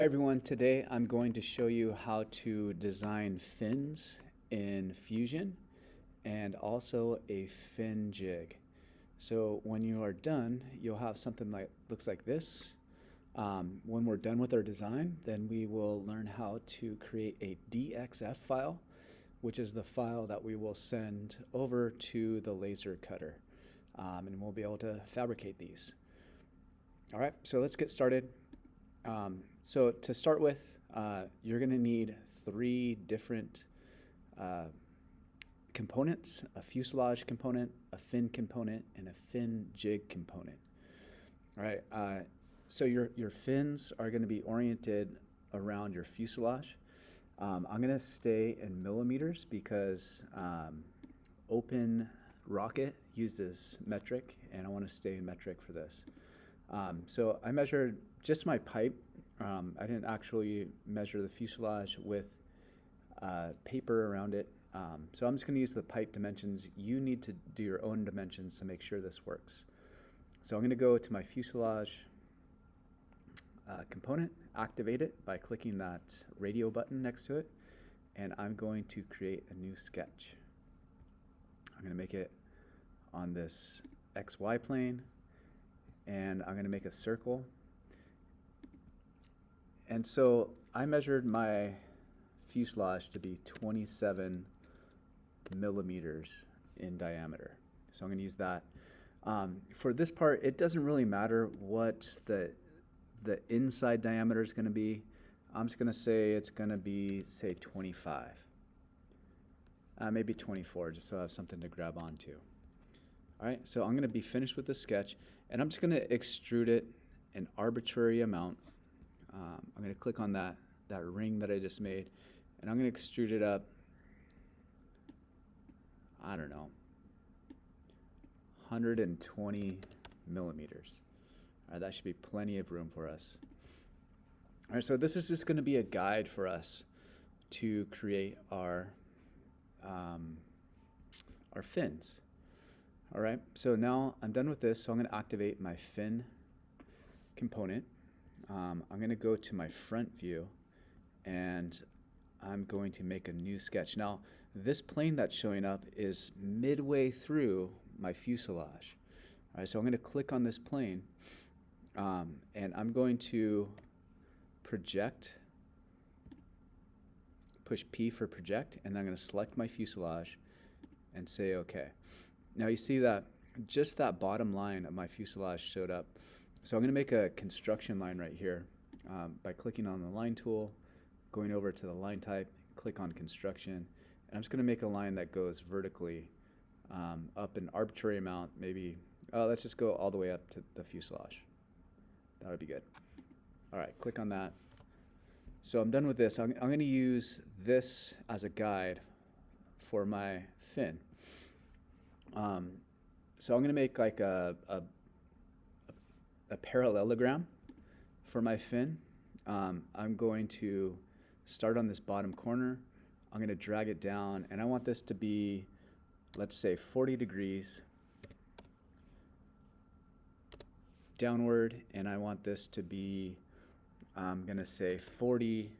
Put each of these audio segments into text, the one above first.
Hi everyone, today I'm going to show you how to design fins in Fusion and also a fin jig. So when you are done, you'll have something like looks like this. When we're done with our design, then we will learn how to create a DXF file, which is the file that we will send over to the laser cutter. And we'll be able to fabricate these. All right, so let's get started. So to start with, you're going to need three different components: a fuselage component, a fin component, and a fin jig component. All right. So your fins are going to be oriented around your fuselage. I'm going to stay in millimeters because Open Rocket uses metric, and I want to stay in metric for this. So I measured just my pipe. I didn't actually measure the fuselage with paper around it. So I'm just going to use the pipe dimensions. You need to do your own dimensions to make sure this works. So I'm going to go to my fuselage component, activate it by clicking that radio button next to it, and I'm going to create a new sketch. I'm going to make it on this XY plane, and I'm going to make a circle. And so I measured my fuselage to be 27 millimeters in diameter. So I'm going to use that. For this part, it doesn't really matter what the inside diameter is going to be. I'm just going to say it's going to be, say, 25. Maybe 24, just so I have something to grab onto. All right, so I'm going to be finished with the sketch, and I'm just going to extrude it an arbitrary amount. I'm going to click on that ring that I just made, and I'm going to extrude it up, I don't know, 120 millimeters. All right, that should be plenty of room for us. All right, so this is just going to be a guide for us to create our fins. All right, so now I'm done with this, so I'm going to activate my fin component. I'm going to go to my front view, and I'm going to make a new sketch. Now, this plane that's showing up is midway through my fuselage. All right, so I'm going to click on this plane, and I'm going to project, push P for project, and I'm going to select my fuselage and say OK. Now you see that just that bottom line of my fuselage showed up. So I'm going to make a construction line right here by clicking on the line tool, going over to the line type, click on construction, and I'm just going to make a line that goes vertically up an arbitrary amount, maybe, let's just go all the way up to the fuselage. That would be good. All right, click on that. So I'm done with this. I'm going to use this as a guide for my fin. So I'm going to make like a parallelogram for my fin. I'm going to start on this bottom corner. I'm going to drag it down, and I want this to be, let's say, 40 degrees downward, and I want this to be, I'm going to say 40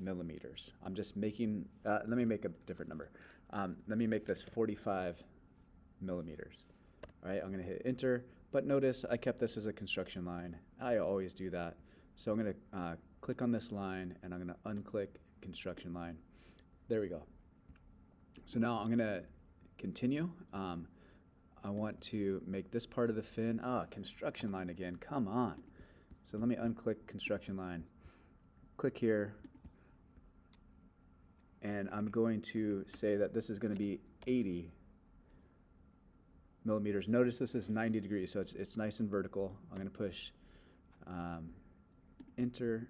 millimeters. I'm just making, let me make a different number. Let me make this 45 millimeters. All right, I'm going to hit enter. But notice I kept this as a construction line. I always do that. So I'm going to click on this line, and I'm going to unclick construction line. There we go. So now I'm going to continue. I want to make this part of the fin. Construction line again. Come on. So let me unclick construction line. Click here. And I'm going to say that this is going to be 80 millimeters. Notice this is 90 degrees, so it's nice and vertical. I'm going to push enter.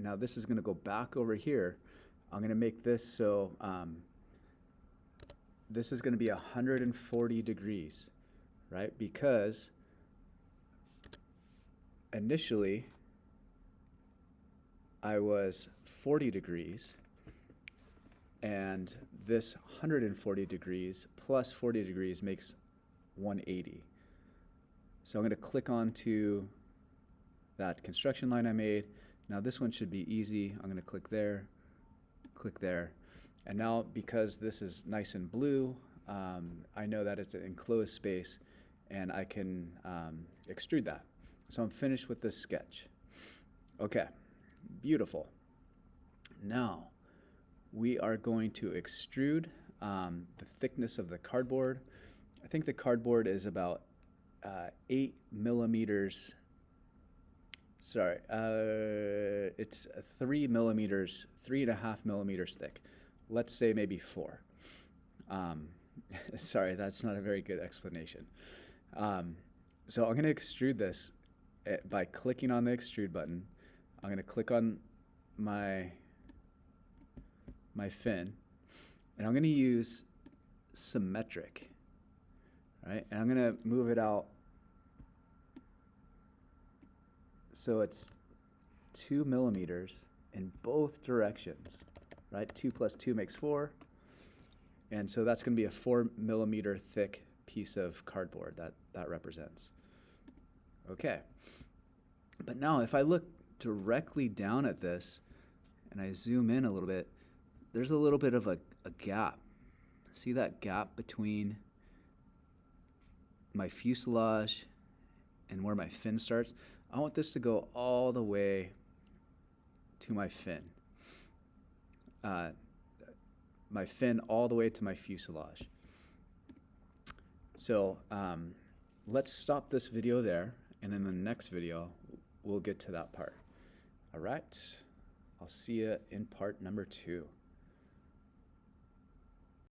Now this is going to go back over here. I'm going to make this so this is going to be 140 degrees, right? Because initially I was 40 degrees, and this 140 degrees plus 40 degrees makes 180. So I'm going to click onto that construction line I made. Now this one should be easy. I'm going to click there, and now because this is nice and blue, I know that it's an enclosed space, and I can extrude that. So I'm finished with this sketch. Okay, beautiful. Now we are going to extrude the thickness of the cardboard. I think the cardboard is about 8 millimeters. Sorry, it's 3 millimeters, 3.5 millimeters thick. Let's say maybe 4. Sorry, that's not a very good explanation. So I'm going to extrude this by clicking on the extrude button. I'm going to click on my fin, and I'm going to use symmetric, right? And I'm going to move it out so it's 2 millimeters in both directions, right? 2 plus 2 makes 4. And so that's going to be a 4 millimeter thick piece of cardboard that represents. Okay. But now if I look directly down at this and I zoom in a little bit, there's a little bit of a gap. See that gap between my fuselage and where my fin starts? I want this to go all the way to my fin. My fin all the way to my fuselage. So let's stop this video there, and in the next video, we'll get to that part. All right, I'll see you in part number 2.